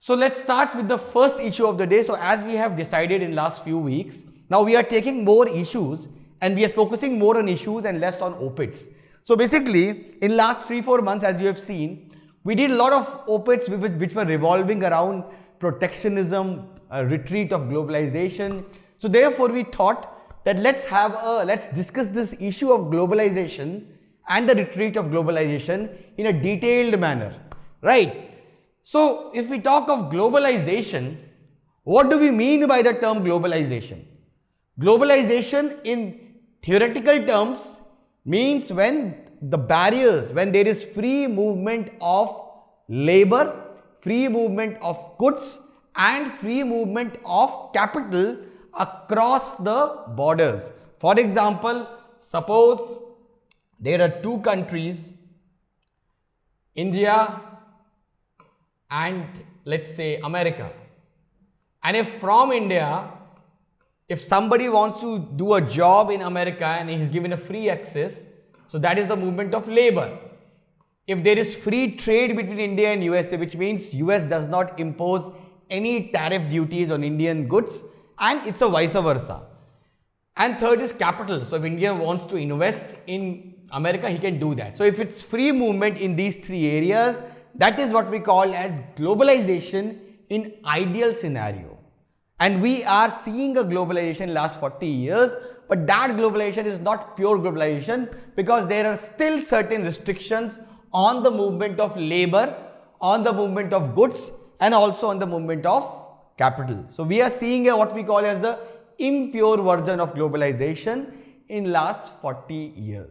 So let's start with the first issue of the day. So as we have decided in last few weeks, now we are taking more issues and we are focusing more on issues and less on op-eds. So basically in last 3-4 months, as you have seen, we did a lot of op-eds which were revolving around protectionism, retreat of globalization. So therefore we thought that let's discuss this issue of globalization and the retreat of globalization in a detailed manner, right? So if we talk of globalization, what do we mean by the term globalization? Globalization in theoretical terms means when the barriers, when there is free movement of labor, free movement of goods and free movement of capital across the borders. For example, suppose there are two countries, India and let's say America, and if from India, if somebody wants to do a job in America and he is given a free access, so that is the movement of labor. If there is free trade between India and USA, which means US does not impose any tariff duties on Indian goods, and it's a vice versa. And third is capital. So if India wants to invest in America, he can do that. So if it's free movement in these three areas, that is what we call as globalization in ideal scenario. And we are seeing a globalization last 40 years, but that globalization is not pure globalization because there are still certain restrictions on the movement of labor, on the movement of goods and also on the movement of capital. So we are seeing what we call as the impure version of globalization in last 40 years.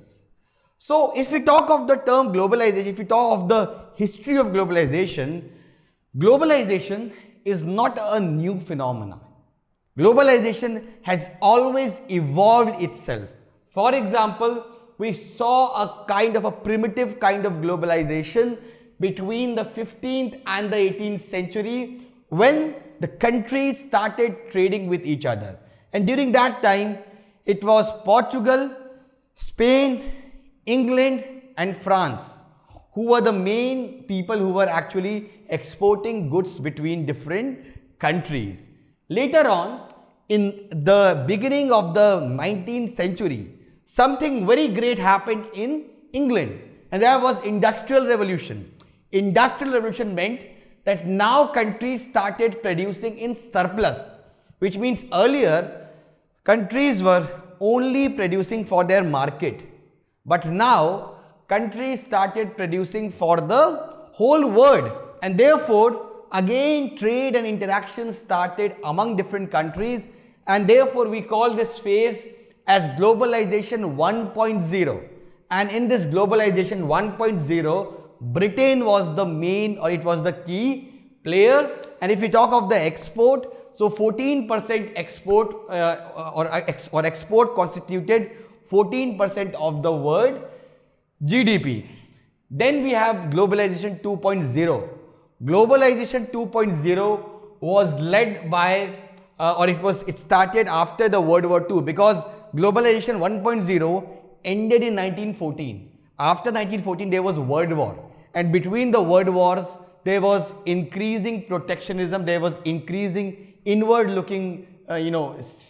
So if we talk of the term globalization, if we talk of the history of globalization, globalization is not a new phenomenon. Globalization has always evolved itself. For example, we saw a kind of a primitive kind of globalization between the 15th and the 18th century when the countries started trading with each other. And during that time, it was Portugal, Spain, England and France who were the main people who were actually exporting goods between different countries. Later on, in the beginning of the 19th century, something very great happened in England, and that was Industrial Revolution. Industrial Revolution meant that now countries started producing in surplus, which means earlier countries were only producing for their market. But now countries started producing for the whole world, and therefore again trade and interaction started among different countries, and therefore we call this phase as globalization 1.0. And in this globalization 1.0, Britain was the main, or it was the key player. And if we talk of the export, so 14% export or export constituted 14% of the world GDP. Then we have globalization 2.0. Globalization 2.0 was led by it started after the World War II, because globalization 1.0 ended in 1914. After 1914 there was World War, and between the world wars there was increasing protectionism, there was increasing inward looking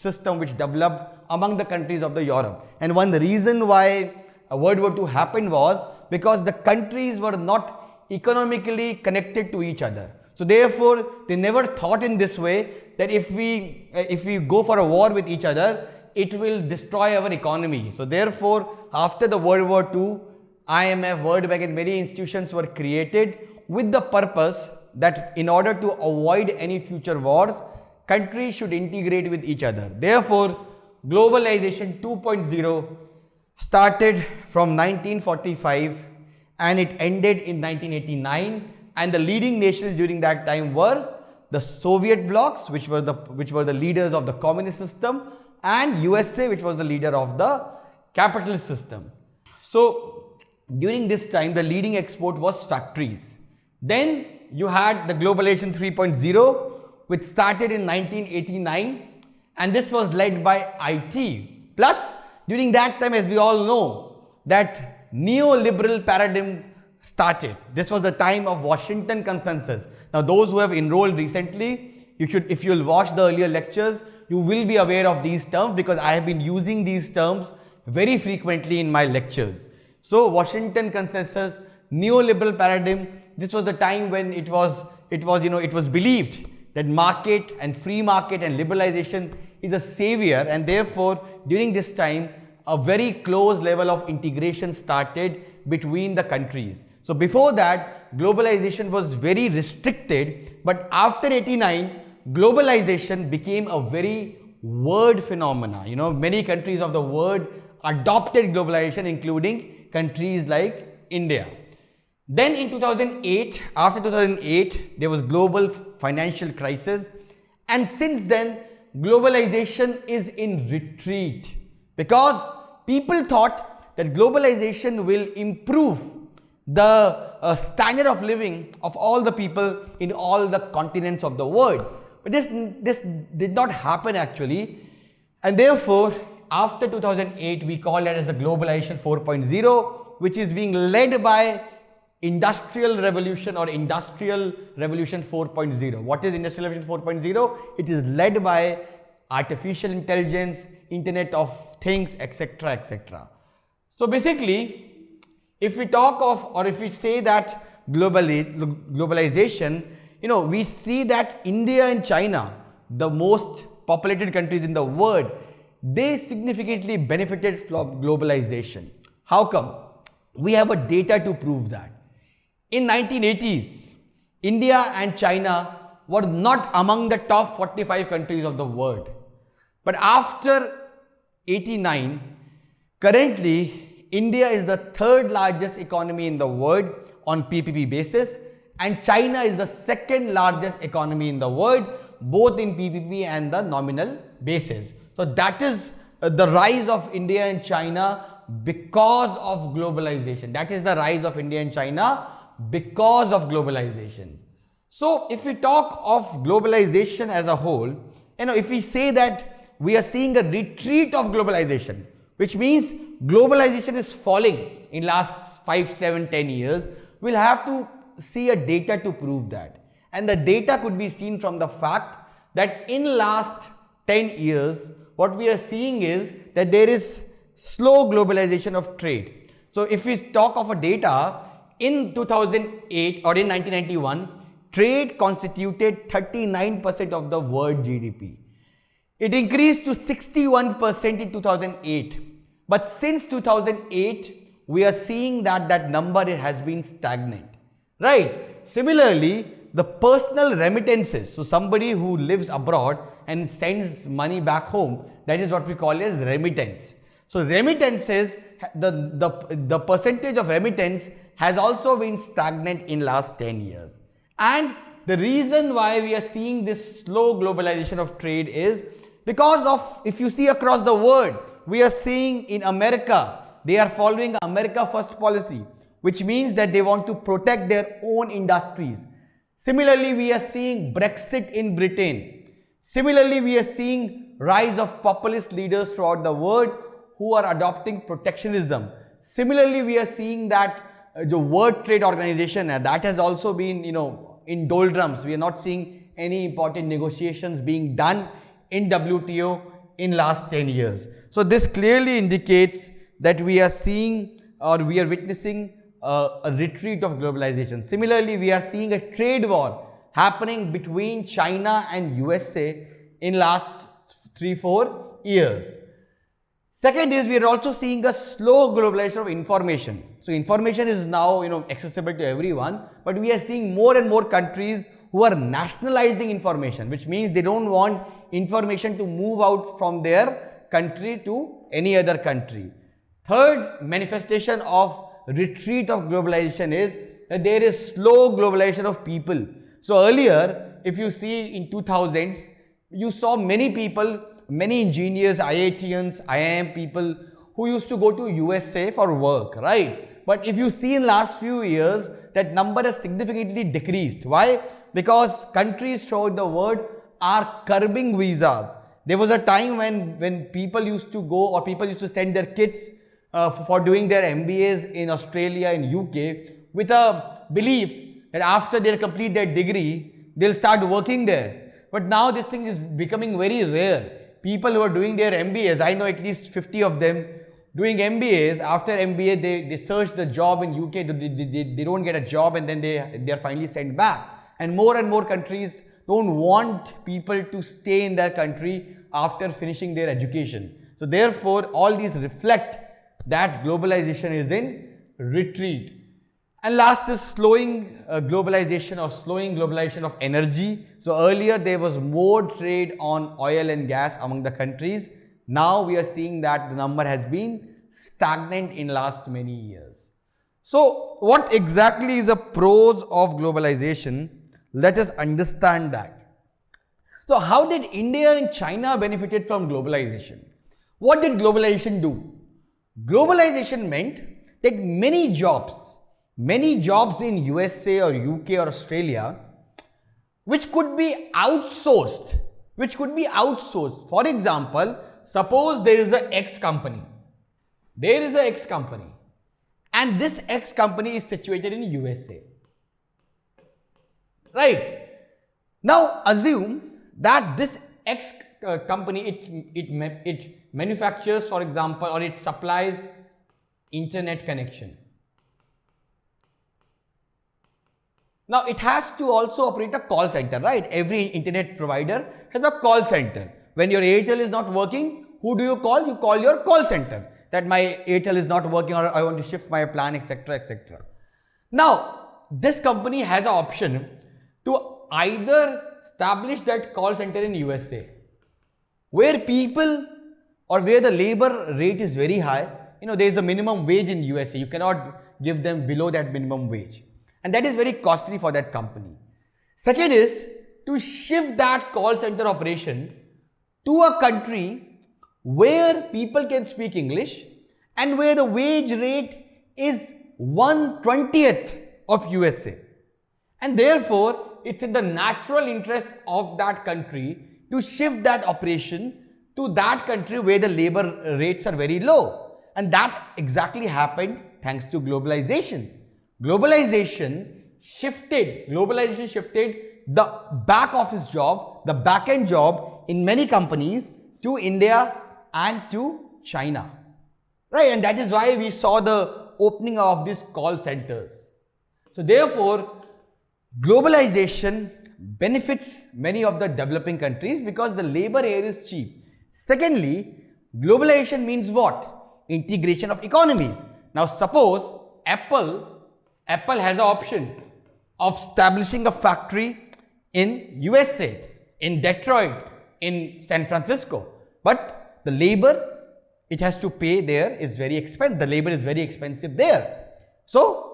system which developed among the countries of the Europe. And one reason why World War II happened was because the countries were not economically connected to each other. So therefore they never thought in this way that if we go for a war with each other, it will destroy our economy. So therefore after the World War II, IMF, World Bank and many institutions were created with the purpose that in order to avoid any future wars, countries should integrate with each other. Therefore globalization 2.0 started from 1945 and it ended in 1989, and the leading nations during that time were the Soviet blocs, which were the leaders of the communist system, and USA, which was the leader of the capitalist system. So during this time the leading export was factories. Then you had the globalization 3.0, which started in 1989, and this was led by IT. Plus during that time, as we all know, that neoliberal paradigm started. This was the time of Washington Consensus. Now, those who have enrolled recently, if you'll watch the earlier lectures, you will be aware of these terms because I have been using these terms very frequently in my lectures. So, Washington Consensus, neoliberal paradigm, this was the time when it was believed that market and free market and liberalization is a savior, and therefore during this time a very close level of integration started between the countries. So before that globalization was very restricted, but after 89 globalization became a very world phenomena. Many countries of the world adopted globalization, including countries like India. Then in 2008, after 2008, there was global financial crisis, and since then globalization is in retreat because people thought that globalization will improve the standard of living of all the people in all the continents of the world. But this did not happen actually, and therefore after 2008 we call it as the Globalization 4.0, which is being led by Industrial Revolution or Industrial Revolution 4.0. What is Industrial Revolution 4.0? It is led by artificial intelligence, Internet of Things, etc., etc. So basically, if we talk of, or if we say that globalization, we see that India and China, the most populated countries in the world, they significantly benefited from globalization. How come? We have a data to prove that. In 1980s, India and China were not among the top 45 countries of the world. But after 89, currently India is the third largest economy in the world on PPP basis, and China is the second largest economy in the world, both in PPP and the nominal basis. So that is the rise of India and China because of globalization. That is the rise of India and China because of globalization. So if we talk of globalization as a whole, if we say that we are seeing a retreat of globalization, which means globalization is falling in last 5, 7, 10 years, we'll have to see a data to prove that. And the data could be seen from the fact that in last 10 years, what we are seeing is that there is slow globalization of trade. So if we talk of a data, in 2008 or in 1991, trade constituted 39% of the world GDP. It increased to 61% in 2008. But since 2008, we are seeing that number has been stagnant, right? Similarly, the personal remittances, so somebody who lives abroad and sends money back home, that is what we call as remittance. So remittances, the percentage of remittance has also been stagnant in last 10 years. And the reason why we are seeing this slow globalization of trade is because of, if you see across the world, we are seeing in America, they are following America First policy, which means that they want to protect their own industries. Similarly, we are seeing Brexit in Britain. Similarly, we are seeing rise of populist leaders throughout the world who are adopting protectionism. Similarly, we are seeing that the World Trade Organization, that has also been, in doldrums. We are not seeing any important negotiations being done in WTO in last 10 years. So this clearly indicates that we are seeing or we are witnessing a retreat of globalization. Similarly, we are seeing a trade war happening between China and USA in last 3-4 years. Second is we are also seeing a slow globalization of information. So information is now accessible to everyone, but we are seeing more and more countries who are nationalizing information, which means they don't want information to move out from their country to any other country. Third manifestation of retreat of globalization is that there is slow globalization of people. So earlier, if you see in 2000s, you saw many people, many engineers, IITians, IIM people who used to go to USA for work, right? But if you see in last few years, that number has significantly decreased. Why? Because countries throughout the world are curbing visas. There was a time when people used to go, or people used to send their kids for doing their MBAs in Australia, in UK, with a belief that after they complete their degree, they'll start working there. But now this thing is becoming very rare. People who are doing their MBAs, I know at least 50 of them doing MBAs. After MBA, they search the job in UK, they don't get a job, and then they are finally sent back. And more countries don't want people to stay in their country after finishing their education. So therefore, all these reflect that globalization is in retreat. And last is slowing globalization or slowing globalization of energy. So earlier there was more trade on oil and gas among the countries. Now we are seeing that the number has been stagnant in last many years. So what exactly is the pros of globalization? Let us understand that. So how did India and China benefited from globalization? What did globalization do? Globalization meant that many jobs in USA or UK or Australia which could be outsourced. For example, suppose there is a X company. And this X company is situated in USA. Right? Now assume that this X company, it manufactures, for example, or it supplies internet connection. Now it has to also operate a call center, right? Every internet provider has a call center. When your Airtel is not working, who do you call? You call your call center that my Airtel is not working, or I want to shift my plan, etc., etc. Now this company has an option to either establish that call center in USA, where people or where the labor rate is very high. There is a minimum wage in USA. You cannot give them below that minimum wage, and that is very costly for that company. Second is to shift that call center operation to a country where people can speak English and where the wage rate is 1/20th of USA. And therefore, it's in the natural interest of that country to shift that operation to that country where the labor rates are very low. And that exactly happened thanks to globalization. Globalization shifted the back office job, the back end job in many companies to India and to China. Right? And that is why we saw the opening of these call centers. So therefore, globalization benefits many of the developing countries because the labor here is cheap. Secondly, globalization means what? Integration of economies. Now suppose Apple has an option of establishing a factory in USA, in Detroit, in San Francisco, but the labor it has to pay there is very expensive. The labor is very expensive there. So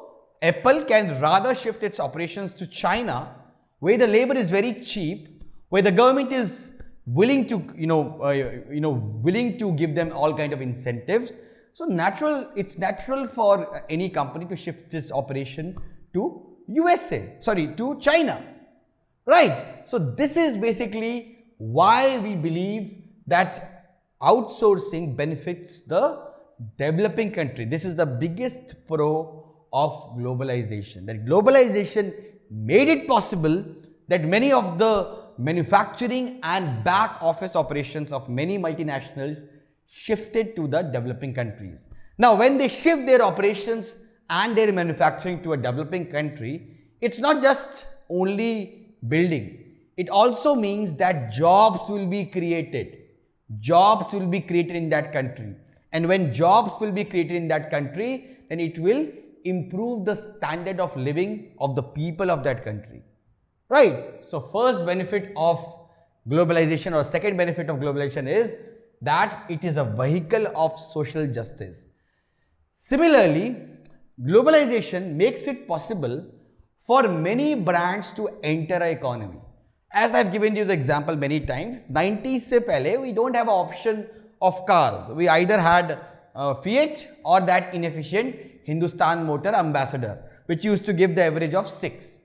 Apple can rather shift its operations to China, where the labor is very cheap, where the government is willing to willing to give them all kind of incentives. So it's natural for any company to shift its operation to to China, right? So this is basically why we believe that outsourcing benefits the developing country. This is the biggest pro of globalization, that globalization made it possible that many of the manufacturing and back office operations of many multinationals shifted to the developing countries. Now when they shift their operations and their manufacturing to a developing country, it's not just only building, it also means that jobs will be created in that country, and when jobs will be created in that country, then it will improve the standard of living of the people of that country, right? So first benefit of globalization, or second benefit of globalization, is that it is a vehicle of social justice. Similarly, globalization makes it possible for many brands to enter an economy. As I've given you the example many times, 90s se pehle we don't have an option of cars. We either had Fiat or that inefficient Hindustan Motor Ambassador, which used to give the average of 6.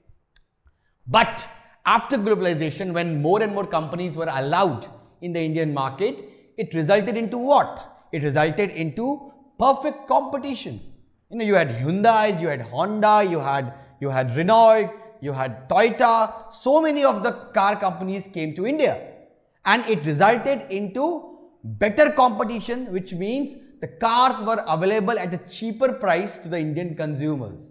But after globalization, when more and more companies were allowed in the Indian market, it resulted into what? It resulted into perfect competition. You had Hyundai, you had Honda, you had Renault, you had Toyota. So many of the car companies came to India, and it resulted into better competition, which means the cars were available at a cheaper price to the Indian consumers,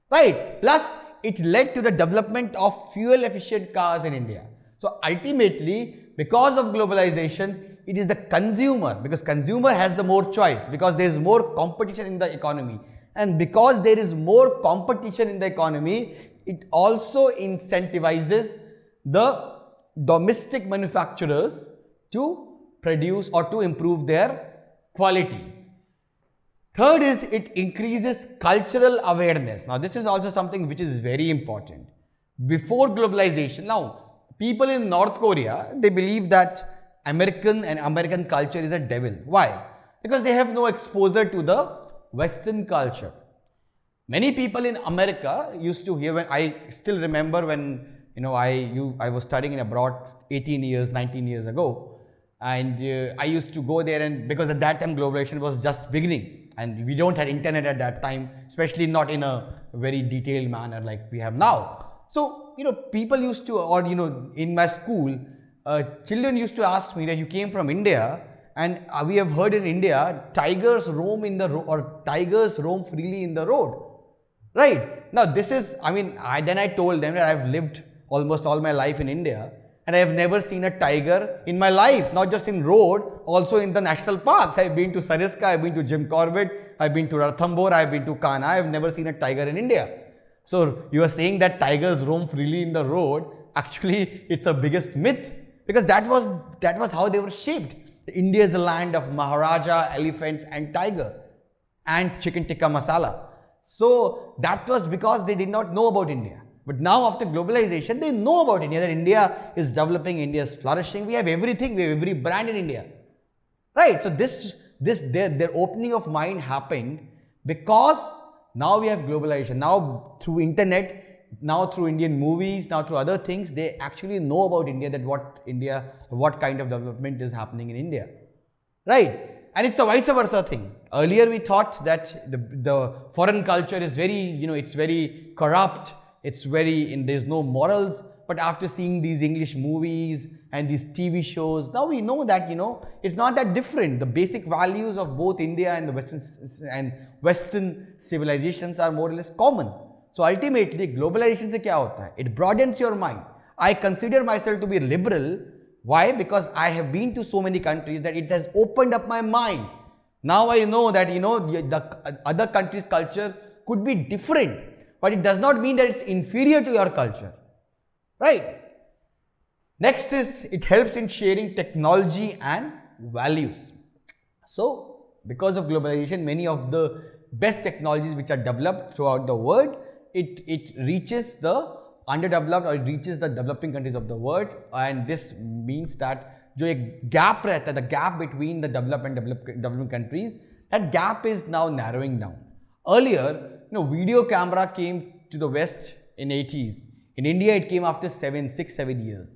right? Plus, it led to the development of fuel efficient cars in India. So ultimately, because of globalization, it is the consumer, because consumer has the more choice, because there is more competition in the economy, and because there is more competition in the economy, it also incentivizes the domestic manufacturers to produce or to improve their quality. Third is it increases cultural awareness. Now this is also something which is very important. Before globalization, now people in North Korea, they believe that American culture is a devil. Why? Because they have no exposure to the Western culture. Many people in America used to hear, when I still remember when I was studying in abroad 18 years, 19 years ago, and I used to go there, and because at that time globalization was just beginning, and we don't have internet at that time, especially not in a very detailed manner like we have now. So people used to, or in my school, children used to ask me that you came from India, and we have heard in India tigers roam tigers roam freely in the road, right? Now this is, then I told them that I've lived almost all my life in India, and I have never seen a tiger in my life, not just in road, also in the national parks. I've been to Sariska, I've been to Jim Corbett, I've been to Ranthambore, I've been to Kana. I've never seen a tiger in India. So you are saying that tigers roam freely in the road. Actually, it's a biggest myth, because that was how they were shaped. India is a land of Maharaja, elephants and tiger and chicken tikka masala. So that was because they did not know about India. But now after globalization, they know about India, that India is developing, India is flourishing. We have everything, we have every brand in India, right? So their opening of mind happened because now we have globalization. Now through internet, now through Indian movies, now through other things, they actually know about India, that what kind of development is happening in India, right? And it's a vice versa thing. Earlier we thought that the foreign culture is very, it's very corrupt, there's no morals. But after seeing these English movies and these TV shows, now we know that, it's not that different. The basic values of both India and the Western civilizations are more or less common. So ultimately, globalization se kya hota hai? It broadens your mind. I consider myself to be liberal. Why? Because I have been to so many countries that it has opened up my mind. Now I know that, the other country's culture could be different, but it does not mean that it's inferior to your culture, right? Next is, it helps in sharing technology and values. So because of globalization, many of the best technologies which are developed throughout the world, it reaches the underdeveloped, or it reaches the developing countries of the world, and this means that जो एक gap रहता है, the gap between the developed and developing countries, that gap is now narrowing down. Earlier, video camera came to the West in 80s. In India, it came after 6, 7 years.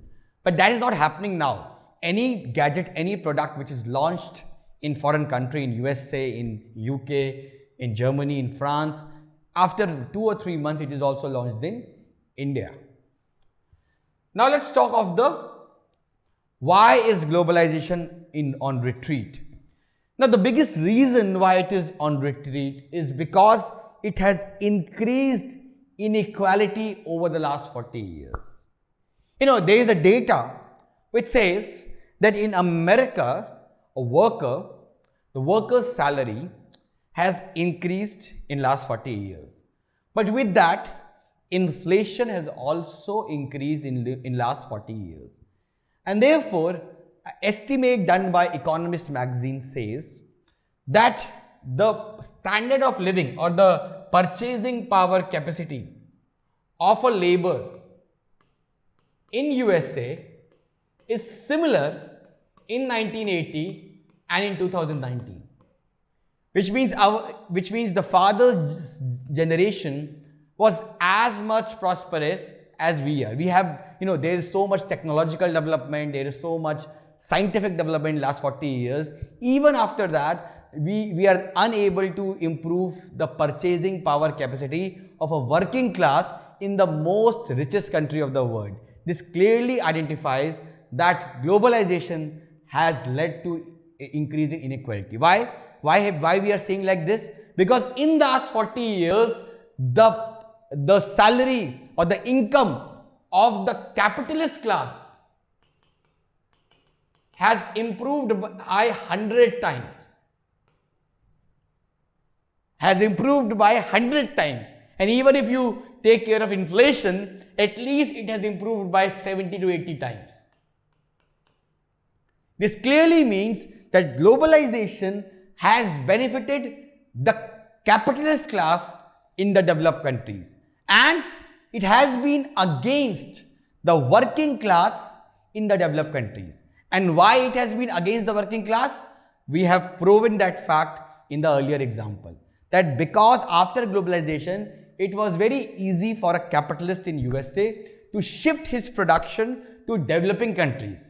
But that is not happening now. Any gadget, any product which is launched in foreign country, in USA, in UK, in Germany, in France, after 2 or 3 months, it is also launched in India. Now let's talk of why is globalization on retreat. Now the biggest reason why it is on retreat is because it has increased inequality over the last 40 years. There is a data which says that in America, the worker's salary has increased in last 40 years. But with that, inflation has also increased in last 40 years. And therefore, an estimate done by Economist magazine says that the standard of living, or the purchasing power capacity of a labor in USA is similar in 1980 and in 2019, which means the father's generation was as much prosperous as we are. We have, there is so much technological development, there is so much scientific development in the last 40 years. Even after that, we are unable to improve the purchasing power capacity of a working class in the most richest country of the world. This clearly identifies that globalization has led to increasing inequality. Why? Why we are saying like this? Because in the last 40 years, the salary or the income of the capitalist class has improved by 100 times. Has improved by 100 times. And even if you take care of inflation, at least it has improved by 70 to 80 times. This clearly means that globalization has benefited the capitalist class in the developed countries, and it has been against the working class in the developed countries. And why it has been against the working class? We have proven that fact in the earlier example, that because after globalization, it was very easy for a capitalist in USA to shift his production to developing countries.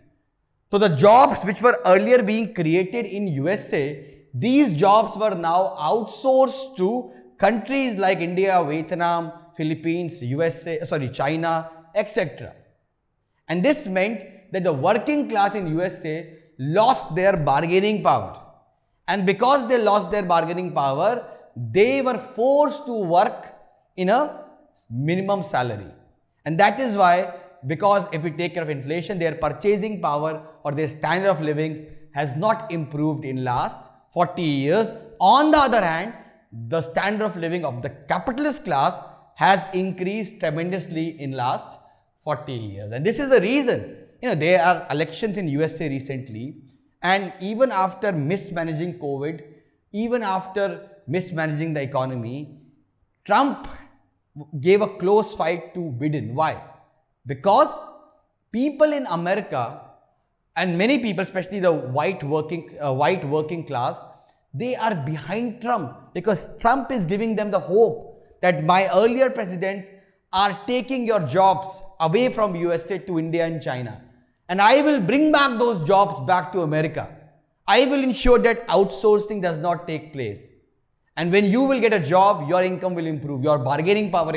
So the jobs which were earlier being created in USA, these jobs were now outsourced to countries like India, Vietnam, Philippines, China, etc. And this meant that the working class in USA lost their bargaining power. And because they lost their bargaining power, they were forced to work in a minimum salary. And that is why, because if we take care of inflation, their purchasing power or their standard of living has not improved in last 40 years. On the other hand, the standard of living of the capitalist class has increased tremendously in last 40 years. And this is the reason, there are elections in USA recently, and even after mismanaging COVID, even after mismanaging the economy, Trump gave a close fight to Biden. Why? Because people in America, and many people, especially the white working class, they are behind Trump, because Trump is giving them the hope that my earlier presidents are taking your jobs away from USA to India and China, and I will bring back those jobs back to America. I will ensure that outsourcing does not take place. And when you will get a job, your income will improve, your bargaining power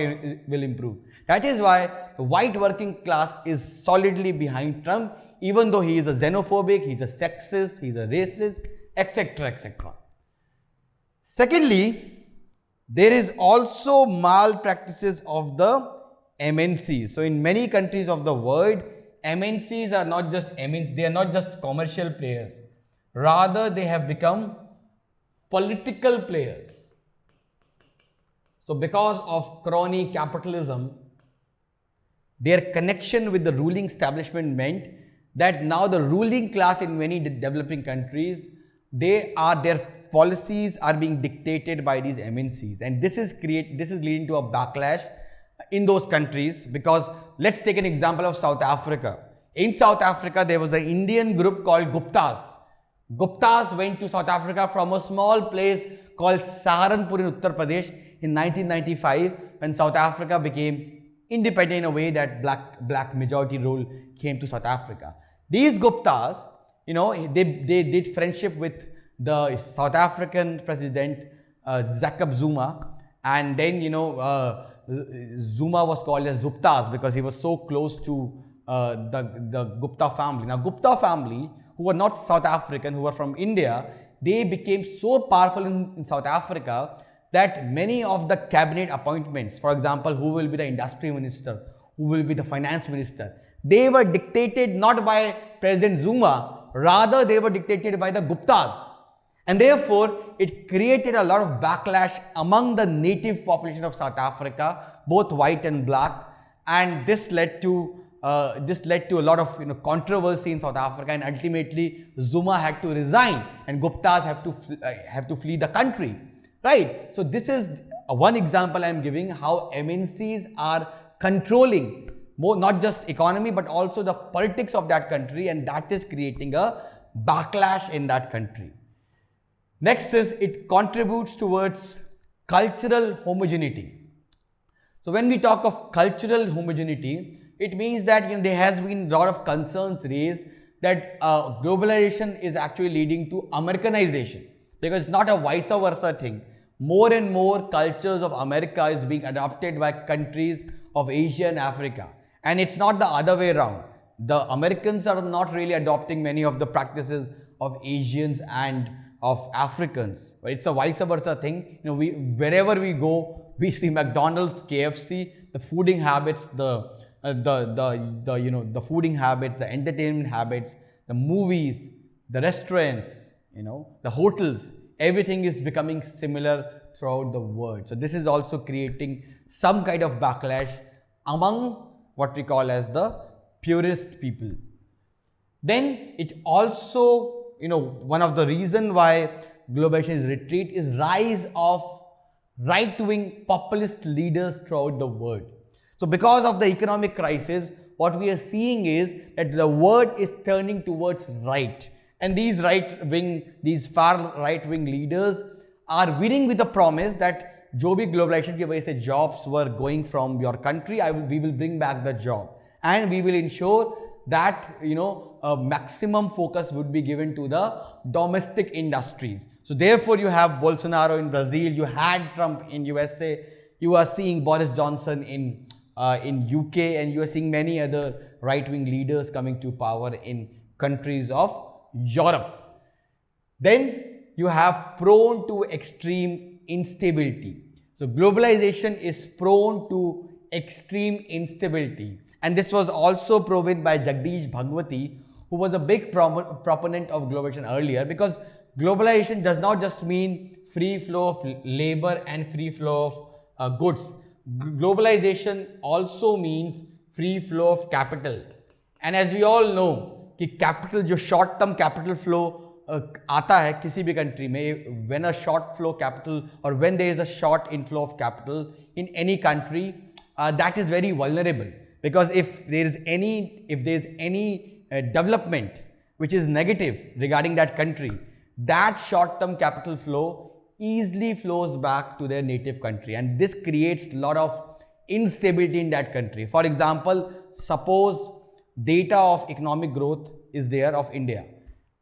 will improve. That is why the white working class is solidly behind Trump, even though he is a xenophobic, he is a sexist, he is a racist, etc., etc. Secondly, there is also malpractices of the MNCs. So in many countries of the world, MNCs are not just MNCs, they are not just commercial players. Rather, they have become political players. So because of crony capitalism, their connection with the ruling establishment meant that now the ruling class in many developing countries, their policies are being dictated by these MNCs, and this is leading to a backlash in those countries. Because let's take an example of South Africa. In South Africa, there was an Indian group called Guptas. Guptas went to South Africa from a small place called Saharanpur in Uttar Pradesh in 1995, when South Africa became independent in a way that black majority rule came to South Africa. These Guptas, they did friendship with the South African president Jacob Zuma, and then Zuma was called as Guptas because he was so close to the Gupta family. Now Gupta family, who were not South African, who were from India, they became so powerful in South Africa that many of the cabinet appointments, for example, who will be the industry minister, who will be the finance minister, they were dictated not by President Zuma, rather they were dictated by the Guptas. And therefore, it created a lot of backlash among the native population of South Africa, both white and black, and this led to a lot of controversy in South Africa, and ultimately Zuma had to resign and Guptas have to flee the country, right? So this is one example I am giving how MNCs are controlling not just economy but also the politics of that country, and that is creating a backlash in that country. Next is it contributes towards cultural homogeneity. So when we talk of cultural homogeneity, it means that there has been a lot of concerns raised that globalization is actually leading to Americanization, because it's not a vice versa thing. More and more cultures of America is being adopted by countries of Asia and Africa, and it's not the other way around. The Americans are not really adopting many of the practices of Asians and of Africans. It's a vice versa thing. Wherever we go, we see McDonald's, KFC, the fooding habits, the fooding habits, the entertainment habits, the movies, the restaurants, the hotels, everything is becoming similar throughout the world. So this is also creating some kind of backlash among what we call as the purist people. Then it also, one of the reason why globalization is retreat is rise of right-wing populist leaders throughout the world. So because of the economic crisis, what we are seeing is that the world is turning towards right. And these far right-wing leaders are winning with the promise that jo bhi globalization ki wajah se jobs were going from your country, we will bring back the job. And we will ensure that, a maximum focus would be given to the domestic industries. So therefore, you have Bolsonaro in Brazil, you had Trump in USA, you are seeing Boris Johnson in UK, and you are seeing many other right-wing leaders coming to power in countries of Europe. Then you have prone to extreme instability. So globalization is prone to extreme instability. And this was also proven by Jagdish Bhagwati, who was a big proponent of globalization earlier, because globalization does not just mean free flow of labor and free flow of goods. Globalization also means free flow of capital. And as we all know, कि capital, जो short term capital flow आता है किसी भी country में, when a short flow capital or when there is a short inflow of capital in any country, that is very vulnerable, because if there is any development which is negative regarding that country, that short term capital flow easily flows back to their native country, and this creates a lot of instability in that country. For example, suppose data of economic growth is there of India,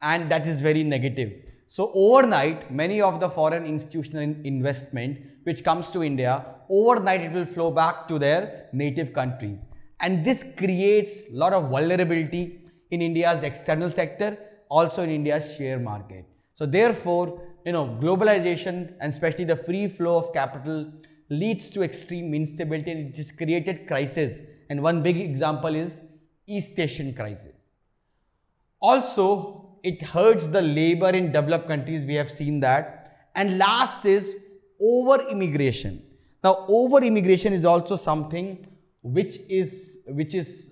and that is very negative. So overnight, many of the foreign institutional investment which comes to India, overnight it will flow back to their native countries, and this creates a lot of vulnerability in India's external sector, also in India's share market. So therefore, globalization, and especially the free flow of capital, leads to extreme instability, and it has created crisis. And one big example is East Asian crisis. Also, it hurts the labor in developed countries. We have seen that. And last is over immigration. Now, over immigration is also something which is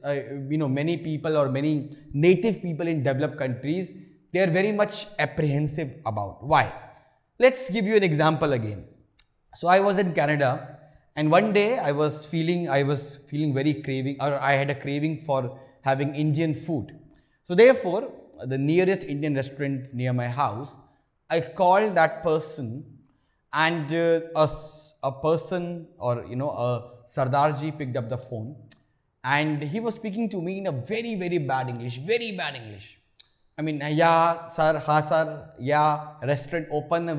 many people or many native people in developed countries, they are very much apprehensive about. Why? Let's give you an example again. So I was in Canada, and one day I was feeling very craving, or I had a craving for having Indian food. So therefore, the nearest Indian restaurant near my house, I called that person, and a person, or a Sardarji picked up the phone, and he was speaking to me in a very, very bad English, I mean, yeah, sir, ha, sir, yeah, restaurant open,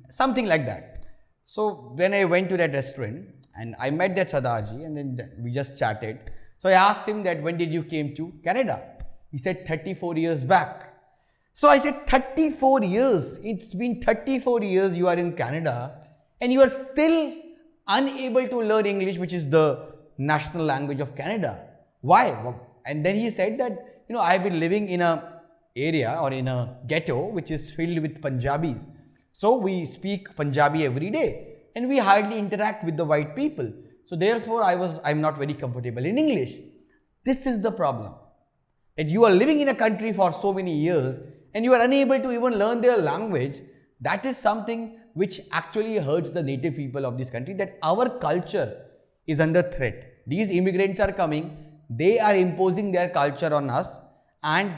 something like that. So when I went to that restaurant, and I met that Sardarji, and then we just chatted. So I asked him that, when did you came to Canada? He said 34 years back. So I said, 34 years? It's been 34 years you are in Canada, and you are still unable to learn English, which is the national language of Canada. Why? And then he said that, I've been living in a area or in a ghetto which is filled with Punjabis. So we speak Punjabi every day, and we hardly interact with the white people. So therefore, I'm not very comfortable in English. This is the problem. That you are living in a country for so many years, and you are unable to even learn their language. That is something which actually hurts the native people of this country, that our culture is under threat. These immigrants are coming, they are imposing their culture on us, and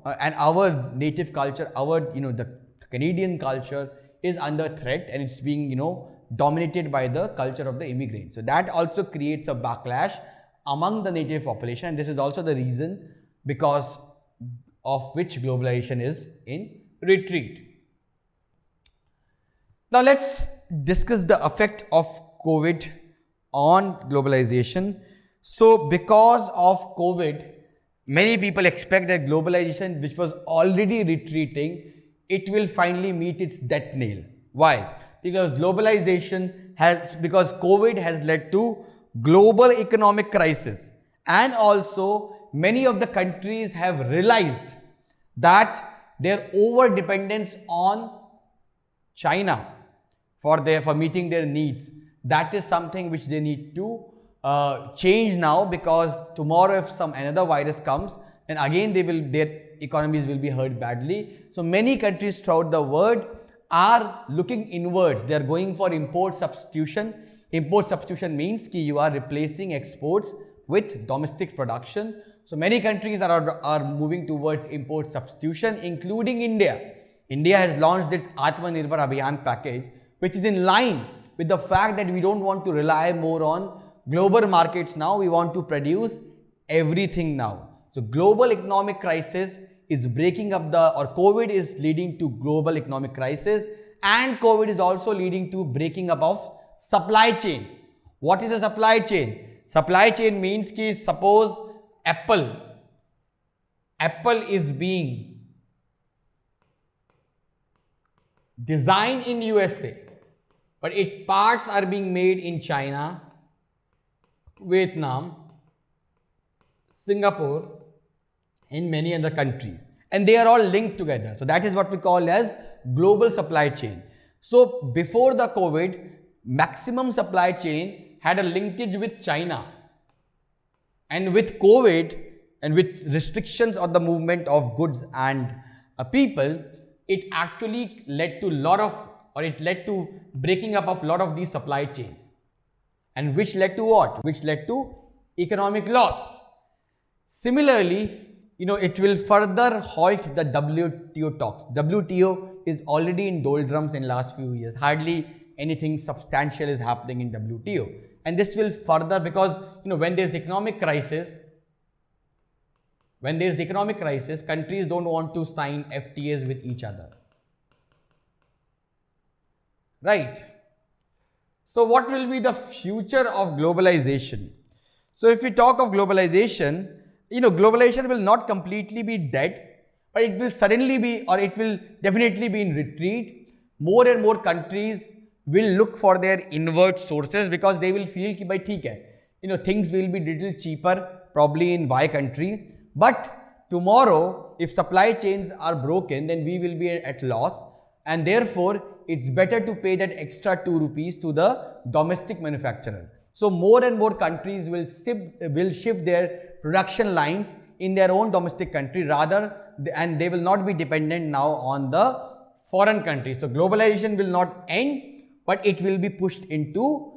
and our native culture, the Canadian culture is under threat, and it's being dominated by the culture of the immigrants. So that also creates a backlash among the native population, and this is also the reason because of which globalization is in retreat. Now let's discuss the effect of COVID on globalization. So because of COVID, many people expect that globalization, which was already retreating, it will finally meet its death nail. Why? Because because COVID has led to global economic crisis, and also many of the countries have realized that their over dependence on China for meeting their needs, that is something which they need to change now, because tomorrow if another virus comes, then again their economies will be hurt badly. So many countries throughout the world are looking inwards. They are going for import substitution. Import substitution means that you are replacing exports with domestic production. So many countries are moving towards import substitution, including India. India has launched its Atmanirbhar Abhiyan package, which is in line with the fact that we don't want to rely more on global markets now. We want to produce everything now. So global economic crisis is breaking up COVID is leading to global economic crisis, and COVID is also leading to breaking up of supply chains. What is a supply chain? Supply chain means that suppose Apple is being designed in USA, but its parts are being made in China, Vietnam, Singapore, and many other countries, and they are all linked together. So that is what we call as global supply chain. So before the COVID, maximum supply chain had a linkage with China, and with COVID and with restrictions on the movement of goods and people, it actually led to breaking up of lot of these supply chains, and which led to what? Which led to economic loss. Similarly, it will further halt the WTO talks. WTO is already in doldrums in last few years. Hardly anything substantial is happening in WTO, and this will further, because when there is economic crisis, countries don't want to sign FTAs with each other, right? So what will be the future of globalization? So if we talk of globalization, globalization will not completely be dead, but it will suddenly be, or it will definitely be in retreat. More and more countries will look for their inward sources, because they will feel कि भाई ठीक है, things will be little cheaper probably in Y country, but tomorrow if supply chains are broken, then we will be at loss, and therefore it's better to pay that extra 2 rupees to the domestic manufacturer. So more and more countries will shift their production lines in their own domestic country and they will not be dependent now on the foreign countries. So globalization will not end, but it will be pushed into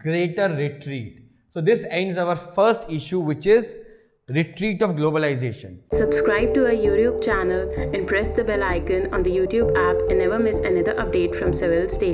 greater retreat. So this ends our first issue, which is retreat of globalization. Subscribe to our YouTube channel and press the bell icon on the YouTube app and never miss another update from Civil's Daily.